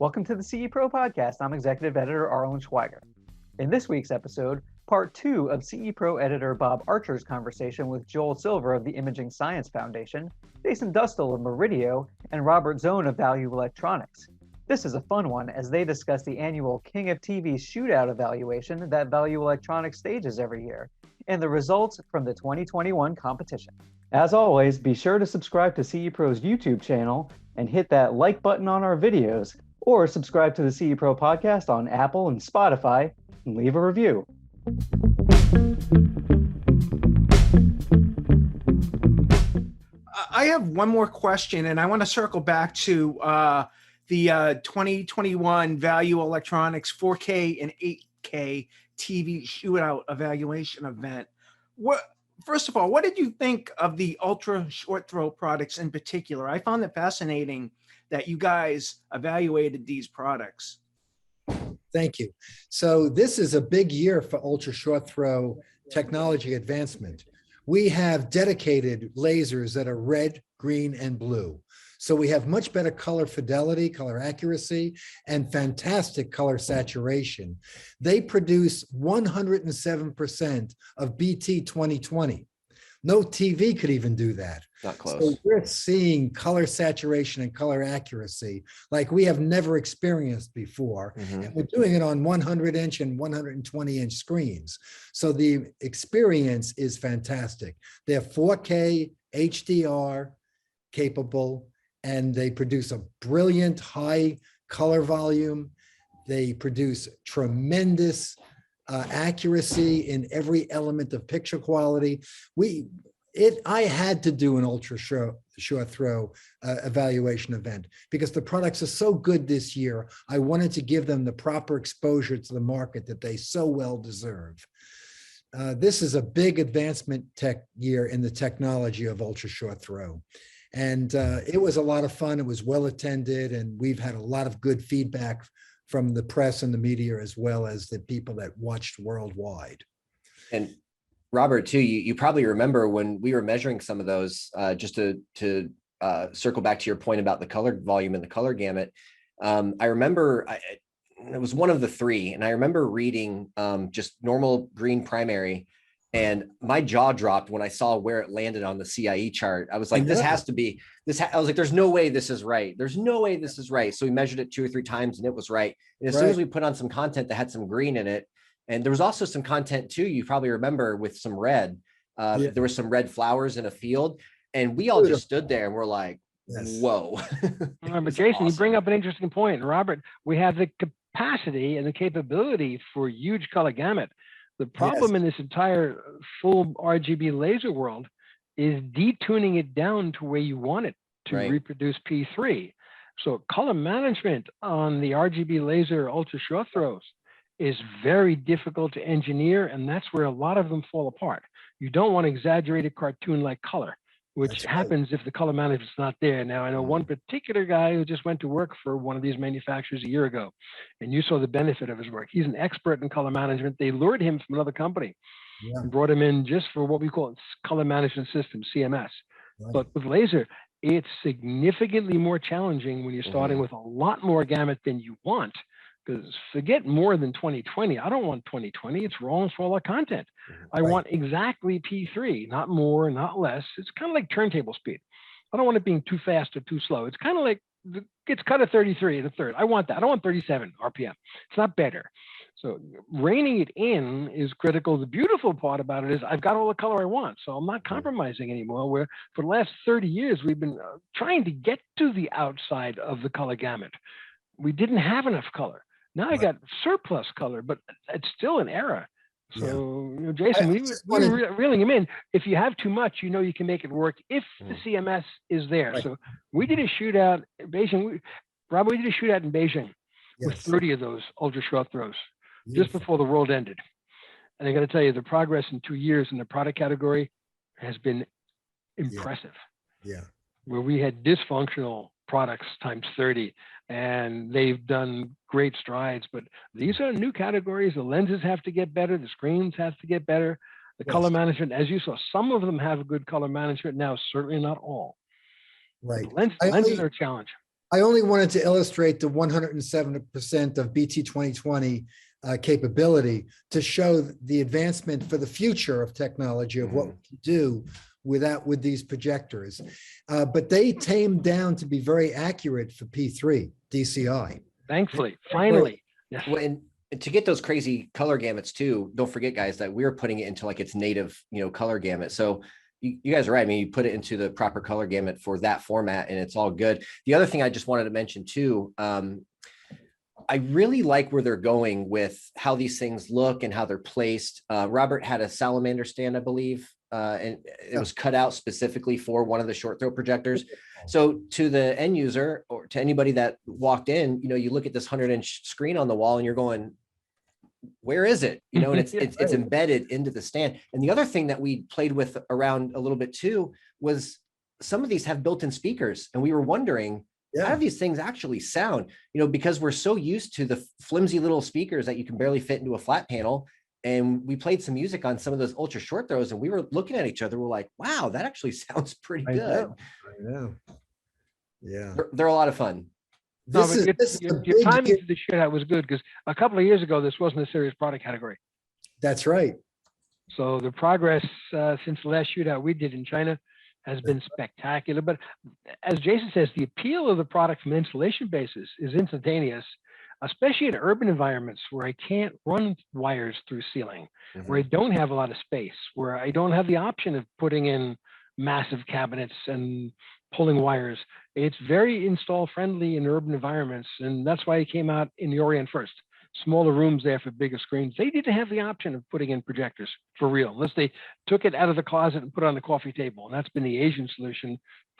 Welcome to the CE Pro podcast. I'm executive editor Arlen Schweiger. In this week's episode, part 2 of CE Pro editor Bob Archer's conversation with Joel Silver of the Imaging Science Foundation, Jason Dustal of Meridio, and Robert Zohn of Value Electronics. This is a fun one as they discuss the annual King of TV Shootout evaluation that Value Electronics stages every year, and the results from the 2021 competition. As always, be sure to subscribe to CE Pro's YouTube channel and hit that like button on our videos, or subscribe to the CE Pro podcast on Apple and Spotify and leave a review. I have one more question, and I want to circle back to the 2021 Value Electronics 4K and 8K TV Shootout evaluation event. First of all, what did you think of the ultra short throw products in particular? I found it fascinating that you guys evaluated these products. Thank you. So this is a big year for ultra short throw technology advancement. We have dedicated lasers that are red, green, and blue. So we have much better color fidelity, color accuracy, and fantastic color saturation. They produce 107% of BT 2020. No TV could even do that. Not close. So we're seeing color saturation and color accuracy like we have never experienced before. Mm-hmm. And we're doing it on 100-inch and 120-inch screens. So the experience is fantastic. They're 4K, HDR capable, and they produce a brilliant high color volume. They produce tremendous accuracy in every element of picture quality. I had to do an ultra short throw evaluation event because the products are so good this year. I wanted to give them the proper exposure to the market that they so well deserve. This is a big advancement tech year in the technology of ultra short throw. And it was a lot of fun. It was well attended, and we've had a lot of good feedback from the press and the media, as well as the people that watched worldwide. And Robert, too, you probably remember when we were measuring some of those, just to circle back to your point about the color volume and the color gamut. I remember it was one of the three, and I remember reading just normal green primary, and my jaw dropped when I saw where it landed on the CIE chart. I was like, this has to be this. I was like, there's no way this is right. There's no way this is right. So we measured it 2 or 3 times and it was right. And as soon as we put on some content that had some green in it, and there was also some content too, you probably remember, with some red, there were some red flowers in a field, and we all just stood there and we're like, whoa. But Jason, awesome. You bring up an interesting point. Robert, we have the capacity and the capability for huge color gamut. The problem in this entire full RGB laser world is detuning it down to where you want it to reproduce P3. So color management on the RGB laser ultra short throws is very difficult to engineer, and that's where a lot of them fall apart. You don't want exaggerated cartoon-like color, which happens if the color management's not there. Now, I know one particular guy who just went to work for one of these manufacturers a year ago, and you saw the benefit of his work. He's an expert in color management. They lured him from another company and brought him in just for what we call color management system, CMS. But with laser, it's significantly more challenging when you're starting with a lot more gamut than you want. Because forget more than 2020. I don't want 2020. It's wrong for all our content. I want exactly P3, not more, not less. It's kind of like turntable speed. I don't want it being too fast or too slow. It's kind of like it's cut at 33 and a third. I want that. I don't want 37 RPM. It's not better. So reining it in is critical. The beautiful part about it is I've got all the color I want, so I'm not compromising anymore. Where for the last 30 years, we've been trying to get to the outside of the color gamut. We didn't have enough color. Now I got surplus color, but it's still an error. So, Jason, we were reeling him in. If you have too much, you can make it work if the CMS is there. So we did a shootout in Beijing. Robert, we did a shootout in Beijing with 30 of those ultra short throws just before the world ended. And I got to tell you, the progress in 2 years in the product category has been impressive. Where we had dysfunctional products times 30, and they've done great strides, but these are new categories. The lenses have to get better, the screens have to get better, the color management, as you saw, some of them have good color management now, certainly not all. Right. Lenses are a challenge. I only wanted to illustrate the 107% of BT 2020 capability to show the advancement for the future of technology of what we can do with these projectors. But they tamed down to be very accurate for P3 DCI. Thankfully, finally. Yes. Well, and to get those crazy color gamuts too, don't forget, guys, that we're putting it into like its native, color gamut. So you guys are right. I mean, you put it into the proper color gamut for that format and it's all good. The other thing I just wanted to mention too, I really like where they're going with how these things look and how they're placed. Robert had a salamander stand, I believe, and it was cut out specifically for one of the short throw projectors. So to the end user or to anybody that walked in, you look at this 100-inch screen on the wall and you're going, where is it? And it's embedded into the stand. And the other thing that we played with around a little bit too was some of these have built-in speakers, and we were wondering, how do these things actually sound? Because we're so used to the flimsy little speakers that you can barely fit into a flat panel. And we played some music on some of those ultra short throws, and we were looking at each other. We're like, wow, that actually sounds pretty good. I know. Yeah. They're a lot of fun. Your timing for the Shootout was good, because a couple of years ago, this wasn't a serious product category. That's right. So the progress since the last Shootout we did in China has been spectacular. But as Jason says, the appeal of the product from an installation basis is instantaneous, especially in urban environments where I can't run wires through ceiling, where I don't have a lot of space, where I don't have the option of putting in massive cabinets and pulling wires. It's very install friendly in urban environments. And that's why it came out in the Orient first. Smaller rooms there for bigger screens. They didn't have the option of putting in projectors for real, unless they took it out of the closet and put it on the coffee table. And that's been the Asian solution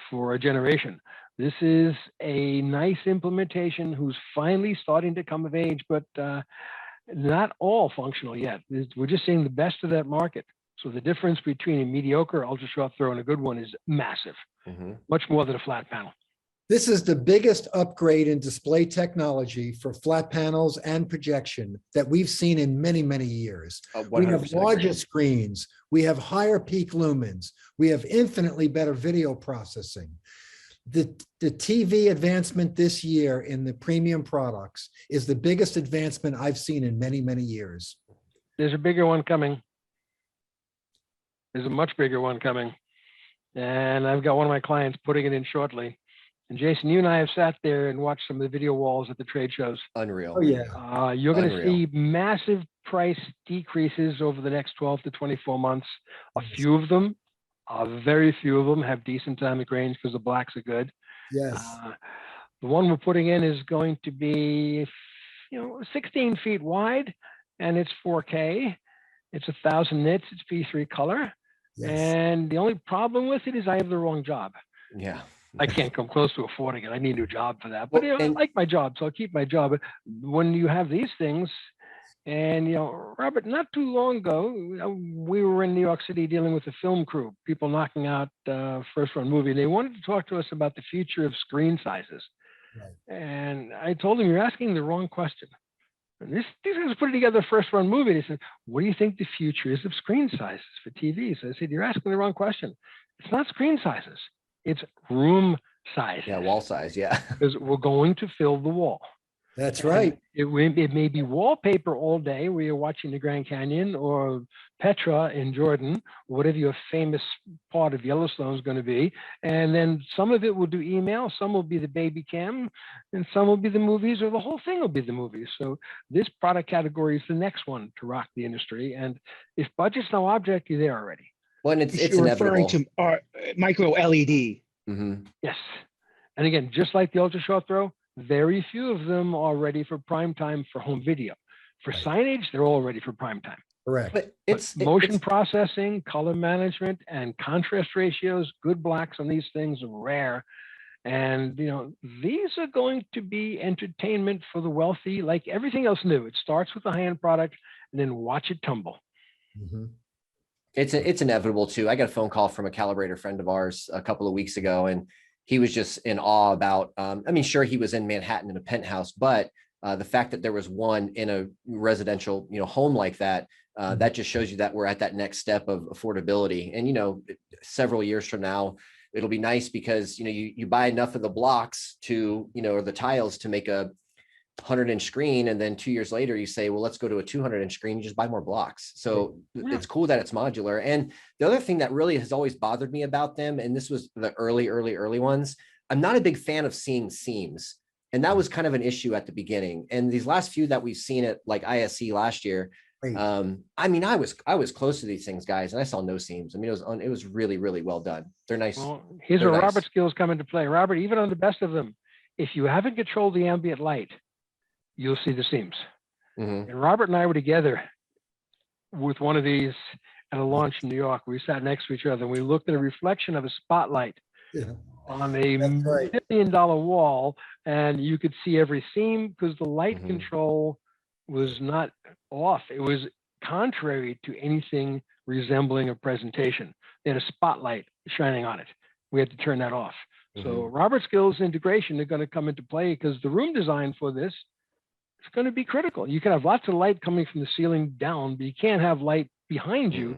for a generation. This is a nice implementation who's finally starting to come of age, but not all functional yet. We're just seeing the best of that market. So the difference between a mediocre ultra short throw and a good one is massive, much more than a flat panel. This is the biggest upgrade in display technology for flat panels and projection that we've seen in many, many years. We have larger screens. We have higher peak lumens. We have infinitely better video processing. The TV advancement this year in the premium products is the biggest advancement I've seen in many, many years. There's a bigger one coming. There's a much bigger one coming. And I've got one of my clients putting it in shortly. And Jason, you and I have sat there and watched some of the video walls at the trade shows. Unreal. Oh, yeah. You're going to see massive price decreases over the next 12 to 24 months. A few of them, very few of them, have decent dynamic range because the blacks are good. Yes. The one we're putting in is going to be, 16 feet wide, and it's 4K. It's 1,000 nits. It's P3 color. Yes. And the only problem with it is I have the wrong job. Yeah. I can't come close to affording it. I need a new job for that. But I like my job, so I'll keep my job. But when you have these things, and Robert, not too long ago, we were in New York City dealing with a film crew, people knocking out first run movie. They wanted to talk to us about the future of screen sizes. Right. And I told them, you're asking the wrong question. And these guys put together a first run movie. They said, what do you think the future is of screen sizes for TVs? I said, you're asking the wrong question. It's not screen sizes. It's room size. Yeah, wall size. Yeah. Because we're going to fill the wall. That's right. It may be wallpaper all day where you're watching the Grand Canyon or Petra in Jordan, whatever your famous part of Yellowstone is going to be. And then some of it will do email, some will be the baby cam, and some will be the movies, or the whole thing will be the movies. So this product category is the next one to rock the industry. And if budget's no object, you're there already. Well, and it's referring inevitable. To micro LED. Yes. And again, just like the ultra short throw, very few of them are ready for prime time for home video. For signage, they're all ready for prime time. Correct. But motion processing, color management, and contrast ratios, good blacks on these things are rare. And these are going to be entertainment for the wealthy, like everything else new. It starts with a high-end product and then watch it tumble. It's inevitable too. I got a phone call from a calibrator friend of ours a couple of weeks ago, and he was just in awe about, sure, he was in Manhattan in a penthouse, but the fact that there was one in a residential, home like that, that just shows you that we're at that next step of affordability. And, several years from now, it'll be nice because, you buy enough of the blocks to, or the tiles to make a 100-inch screen, and then 2 years later you say, well, let's go to a 200-inch screen. You just buy more blocks. So it's cool that it's modular. And the other thing that really has always bothered me about them, and this was the early ones, I'm not a big fan of seeing seams, and that was kind of an issue at the beginning. And these last few that we've seen at like ISE last year, I mean, I was close to these things, guys, and I saw no seams. I mean, it was really, really well done. They're nice. Well, here's where Robert's skills come into play. Robert, even on the best of them, if you haven't controlled the ambient light, you'll see the seams. And Robert and I were together with one of these at a launch in New York. We sat next to each other and we looked at a reflection of a spotlight on a $1 million wall, and you could see every seam because the light control was not off. It was contrary to anything resembling a presentation. They had a spotlight shining on it. We had to turn that off. So Robert's skills integration are going to come into play because the room design for this is going to be critical. You can have lots of light coming from the ceiling down, but you can't have light behind you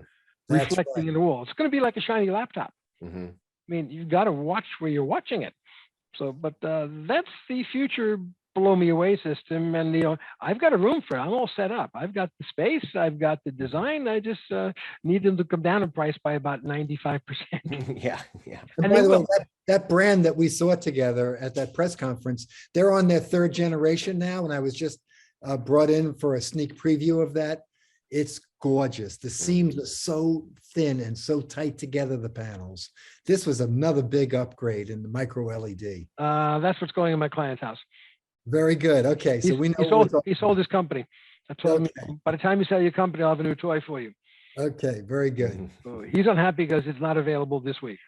reflecting in the wall. It's going to be like a shiny laptop. I mean, you've got to watch where you're watching it. So, but that's the future blow me away system. And, I've got a room for it. I'm all set up. I've got the space. I've got the design. I just need them to come down in price by about 95%. Yeah. And by the way, that brand that we saw together at that press conference, they're on their 3rd generation now. And I was just brought in for a sneak preview of that. It's gorgeous. The seams are so thin and so tight together, the panels. This was another big upgrade in the micro LED. That's what's going in my client's house. Very good. Okay, so we know he sold his company. I told him, by the time you sell your company, I'll have a new toy for you. Okay, very good. So he's unhappy because it's not available this week.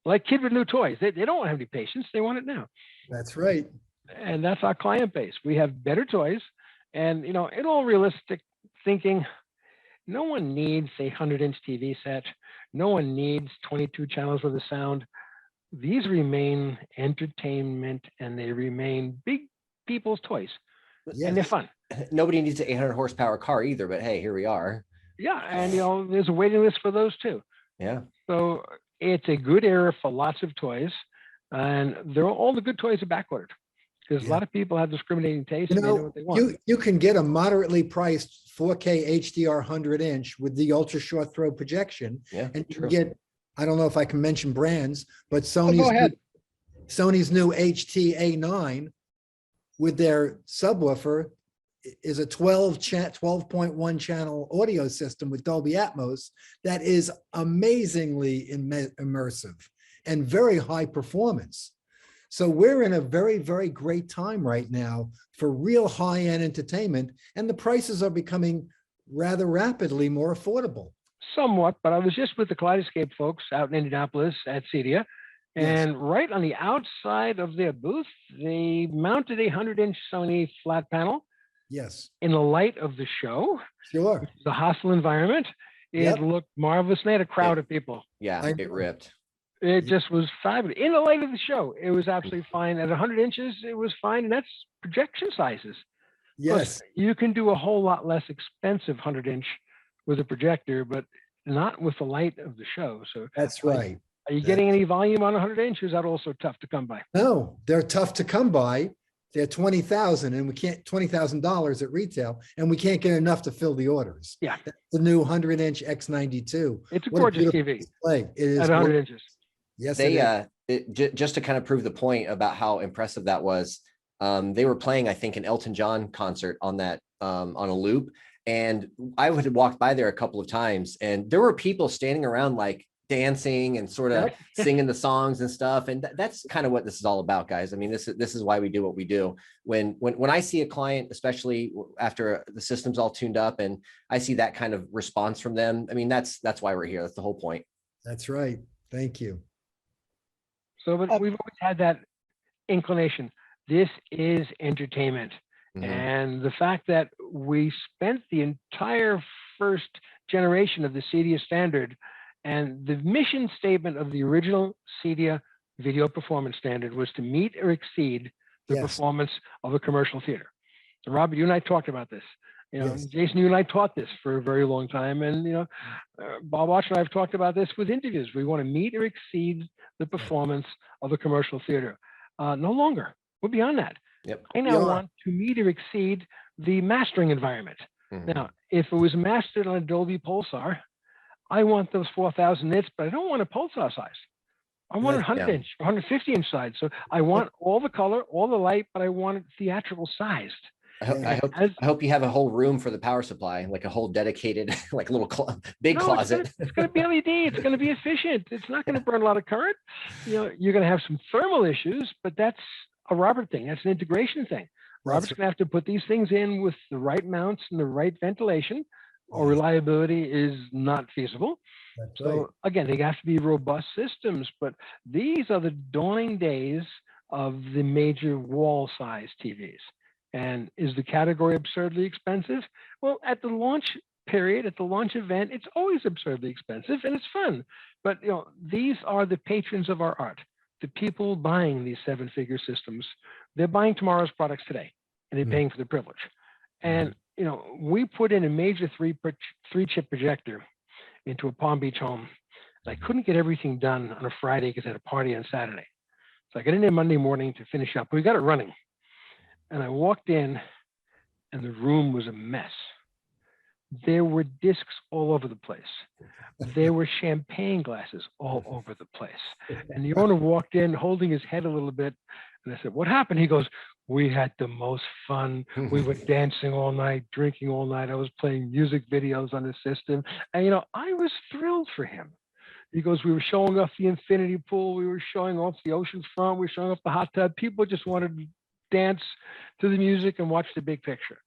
Like kid with new toys, they don't have any patience. They want it now. That's right. And that's our client base. We have better toys, and in all realistic thinking, no one needs a 100-inch TV set. No one needs 22 channels worth of sound. These remain entertainment, and they remain big people's toys, and they're fun. Nobody needs an 800 horsepower car either, but hey, here we are. Yeah, and there's a waiting list for those too. Yeah. So it's a good era for lots of toys, and all the good toys are backordered because a lot of people have discriminating taste. And they know what they want. You can get a moderately priced 4K HDR 100-inch with the ultra short throw projection, and you can get. I don't know if I can mention brands, but Sony's new HT-A9 with their subwoofer is a 12.1 channel audio system with Dolby Atmos that is amazingly immersive and very high performance. So we're in a very, very great time right now for real high-end entertainment, and the prices are becoming rather rapidly more affordable. Somewhat, but I was just with the Kaleidoscape folks out in Indianapolis at CEDIA, and right on the outside of their booth, they mounted a 100-inch Sony flat panel. Yes. In the light of the show. Sure. Which is a hostile environment. It looked marvelous. They had a crowd of people. Yeah, it ripped. It just was fabulous. In the light of the show, it was absolutely fine. At 100 inches, it was fine, and that's projection sizes. Yes. You can do a whole lot less expensive 100-inch with a projector, but not with the light of the show. So that's right. Are you getting any volume on 100-inch? Is that also tough to come by? No, they're tough to come by. They're $20,000, and we can't $20,000 at retail, and we can't get enough to fill the orders. Yeah, that's the new 100-inch X92. It's a gorgeous TV. Display. It is at 100 inches. Yes, just to kind of prove the point about how impressive that was. They were playing, I think, an Elton John concert on that on a loop, and I would have walked by there a couple of times, and there were people standing around like dancing and sort of singing the songs and stuff. And that's kind of what this is all about, guys. I mean, this is why we do what we do. When I see a client, especially after the system's all tuned up and I see that kind of response from them, I mean, that's why we're here. That's the whole point. That's right. Thank you. So, but we've always had that inclination. This is entertainment. Mm-hmm. And the fact that we spent the entire first generation of the CEDIA standard, and the mission statement of the original CEDIA video performance standard was to meet or exceed the performance of a commercial theater. So Robert, you and I talked about this. You know, Yes. Jason, you and I taught this for a very long time, and Bob Watch and I have talked about this with interviews. We want to meet or exceed the performance of a commercial theater. No longer. We're beyond that. Yep. I now want to meet or exceed the mastering environment. Mhm. Now, if it was mastered on Adobe Pulsar, I want those 4,000 nits, but I don't want a Pulsar size. I want Yes, 100 inch, 150 inch size. So I want all the color, all the light, but I want it theatrical sized. I hope you have a whole room for the power supply, like a whole dedicated, like little big closet. It's going to be LED. It's going to be efficient. It's not going to burn a lot of current. You're going to have some thermal issues, but that's a Robert thing. That's an integration thing. Robert's going to have to put these things in with the right mounts and the right ventilation, or reliability is not feasible. That's So right. again, they have to be robust systems, but these are the dawning days of the major wall size TVs. And is the category absurdly expensive? Well, at the launch period, at the launch event, it's always absurdly expensive and it's fun. But these are the patrons of our art. The people buying these seven-figure systems, they're buying tomorrow's products today, and they're paying for the privilege. And we put in a major three-chip projector into a Palm Beach home. I couldn't get everything done on a Friday because I had a party on Saturday. So I got in there Monday morning to finish up. We got it running. And I walked in and the room was a mess. There were discs all over the place. There were champagne glasses all over the place. And the owner walked in holding his head a little bit. And I said, "What happened?" He goes, "We had the most fun. We were dancing all night, drinking all night. I was playing music videos on the system." And, I was thrilled for him. He goes, "We were showing off the infinity pool. We were showing off the ocean front. We were showing off the hot tub. People just wanted to dance to the music and watch the big picture."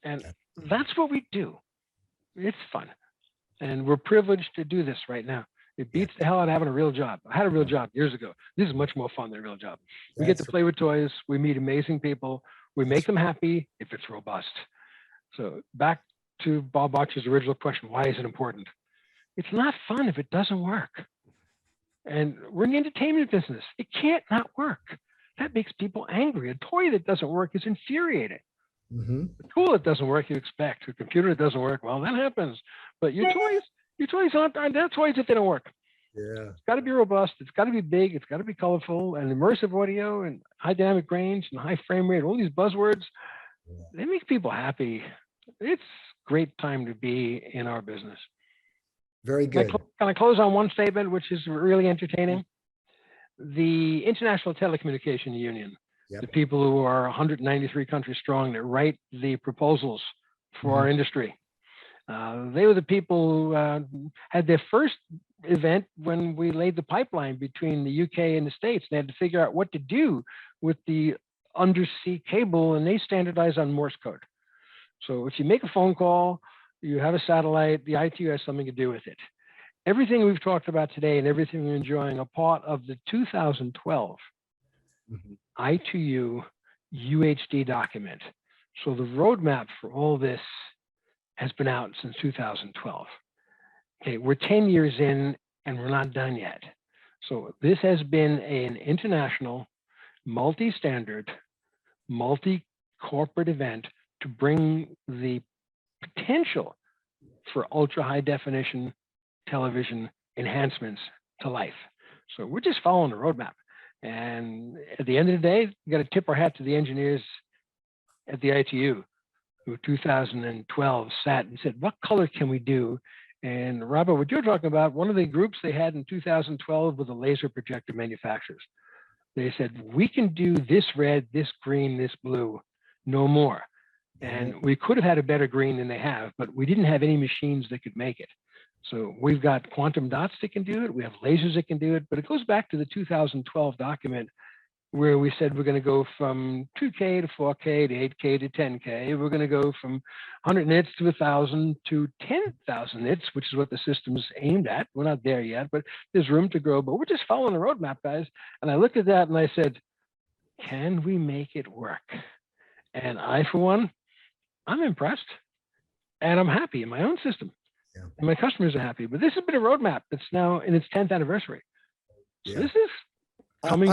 And that's what we do. It's fun. And we're privileged to do this right now. It beats the hell out of having a real job. I had a real job years ago. This is much more fun than a real job. We get to play with toys. We meet amazing people. We make them happy if it's robust. So back to Bob Botch's original question, why is it important? It's not fun if it doesn't work. And we're in the entertainment business. It can't not work. That makes people angry. A toy that doesn't work is infuriating. A tool that doesn't work, you expect. A computer that doesn't work, well, that happens. But your toys aren't that toys if they don't work. Yeah. It's got to be robust. It's got to be big. It's got to be colorful and immersive audio and high dynamic range and high frame rate. All these buzzwords, they make people happy. It's a great time to be in our business. Very good. Can I close on one statement, which is really entertaining? The International Telecommunication Union, the people who are 193 countries strong that write the proposals for our industry. They were the people who had their first event when we laid the pipeline between the UK and the States. They had to figure out what to do with the undersea cable, and they standardized on Morse code. So if you make a phone call, you have a satellite, the ITU has something to do with it. Everything we've talked about today and everything we're enjoying are part of the 2012 ITU UHD document. So the roadmap for all this has been out since 2012. Okay, we're 10 years in and we're not done yet. So this has been an international, multi-standard, multi-corporate event to bring the potential for ultra high definition television enhancements to life. So we're just following the roadmap. And at the end of the day, we got to tip our hat to the engineers at the ITU, who 2012 sat and said, what color can we do? And Robert, what you're talking about, one of the groups they had in 2012 were the laser projector manufacturers. They said, we can do this red, this green, this blue, no more. And we could have had a better green than they have, but we didn't have any machines that could make it. So we've got quantum dots that can do it. We have lasers that can do it, but it goes back to the 2012 document where we said we're going to go from 2K to 4K to 8K to 10K. We're going to go from 100 nits to 1,000 to 10,000 nits, which is what the system's aimed at. We're not there yet, but there's room to grow. But we're just following the roadmap, guys. And I looked at that and I said, can we make it work? And I, for one, I'm impressed and I'm happy in my own system. Yeah. And my customers are happy. But this has been a roadmap that's now in its 10th anniversary. So this is coming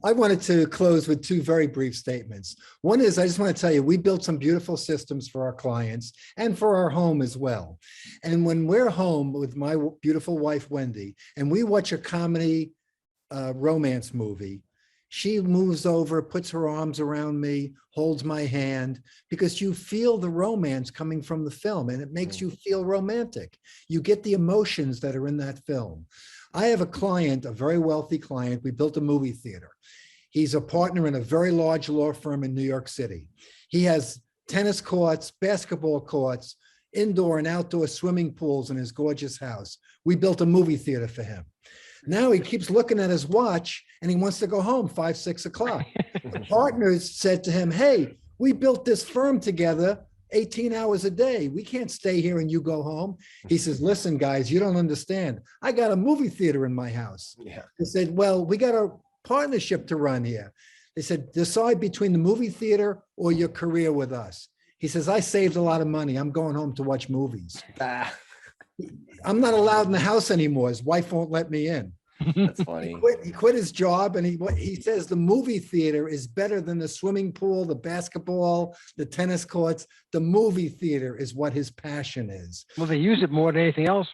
I wanted to close with two very brief statements. One is, I just want to tell you, we built some beautiful systems for our clients and for our home as well. And when we're home with my beautiful wife, Wendy, and we watch a comedy romance movie, she moves over, puts her arms around me, holds my hand, because you feel the romance coming from the film and it makes you feel romantic. You get the emotions that are in that film. I have a client, a very wealthy client. We built a movie theater. He's a partner in a very large law firm in New York City. He has tennis courts, basketball courts, indoor and outdoor swimming pools in his gorgeous house. We built a movie theater for him. Now he keeps looking at his watch and he wants to go home 5, 6 o'clock. The partners said to him, hey, we built this firm together 18 hours a day. We can't stay here and you go home. He says, listen, guys, you don't understand. I got a movie theater in my house. Yeah. They said, well, we got a partnership to run here. They said, decide between the movie theater or your career with us. He says, I saved a lot of money. I'm going home to watch movies. I'm not allowed in the house anymore. His wife won't let me in. That's funny. He quit his job, and he says the movie theater is better than the swimming pool, the basketball, the tennis courts. The movie theater is what his passion is. Well, they use it more than anything else.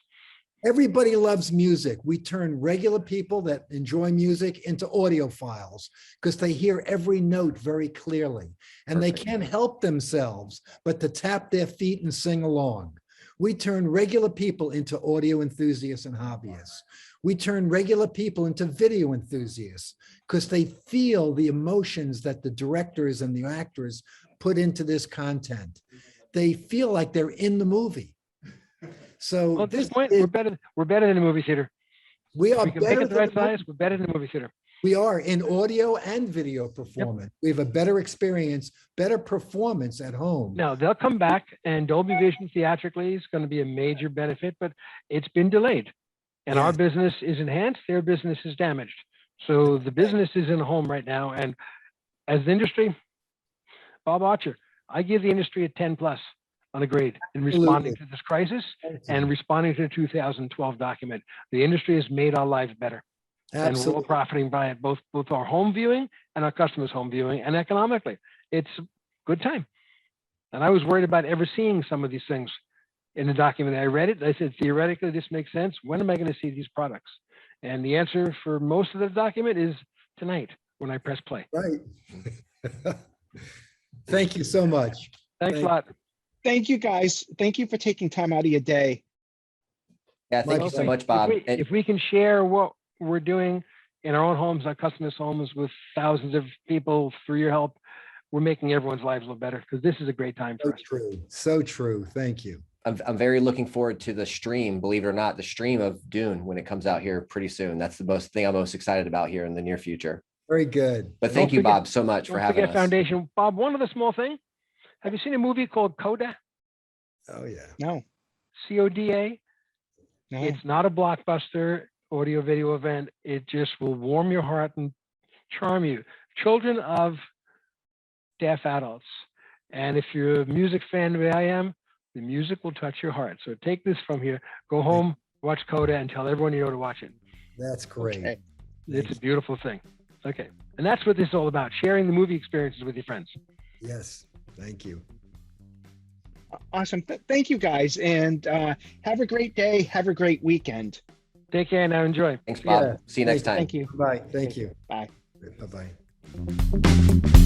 Everybody loves music. We turn regular people that enjoy music into audiophiles because they hear every note very clearly, and they can't help themselves but to tap their feet and sing along. We turn regular people into audio enthusiasts and hobbyists. We turn regular people into video enthusiasts because they feel the emotions that the directors and the actors put into this content. They feel like they're in the movie. So Well, at this point, we're better than the movie theater. We are We can make it the right size. We're better than the movie theater. We are in audio and video performance. We have a better experience, better performance at home. Now they'll come back, and Dolby Vision theatrically is going to be a major benefit, but it's been delayed. And our business is enhanced, their business is damaged. So the business is in the home right now. And as the industry, Bob Archer, I give the industry a 10+ on a grade in responding to this crisis and responding to the 2012 document. The industry has made our lives better. And we're all profiting by it, both our home viewing and our customers' home viewing, and economically. It's a good time. And I was worried about ever seeing some of these things in the document. I read it. I said, theoretically, this makes sense. When am I going to see these products? And the answer for most of the document is tonight when I press play. Right. Thank you so much. Thanks a lot. Thank you, guys. Thank you for taking time out of your day. Yeah, thank you so much, Bob. If we can share what we're doing in our own homes, our customers' homes, with thousands of people through your help, we're making everyone's lives a little better, because this is a great time for us. True. So true. Thank you. I'm very looking forward to the stream, believe it or not, the stream of Dune when it comes out here pretty soon. That's the thing I'm most excited about here in the near future. Very good. But thank you, Bob, so much for having us. Foundation. Bob, one other small thing. Have you seen a movie called Coda? Oh, yeah. No. CODA? No. It's not a blockbuster audio video event. It just will warm your heart and charm you. Children of deaf adults. And if you're a music fan the way I am, the music will touch your heart. So take this from here, go home, watch Coda, and tell everyone you know to watch it. That's great. Okay. It's a beautiful thing. Okay. And that's what this is all about, sharing the movie experiences with your friends. Yes. Thank you. Awesome. Thank you, guys. And have a great day. Have a great weekend. Take care now. Enjoy. Thanks, Bob. Yeah. See you next time. Thank you. Bye. Thank you. Bye. Bye-bye.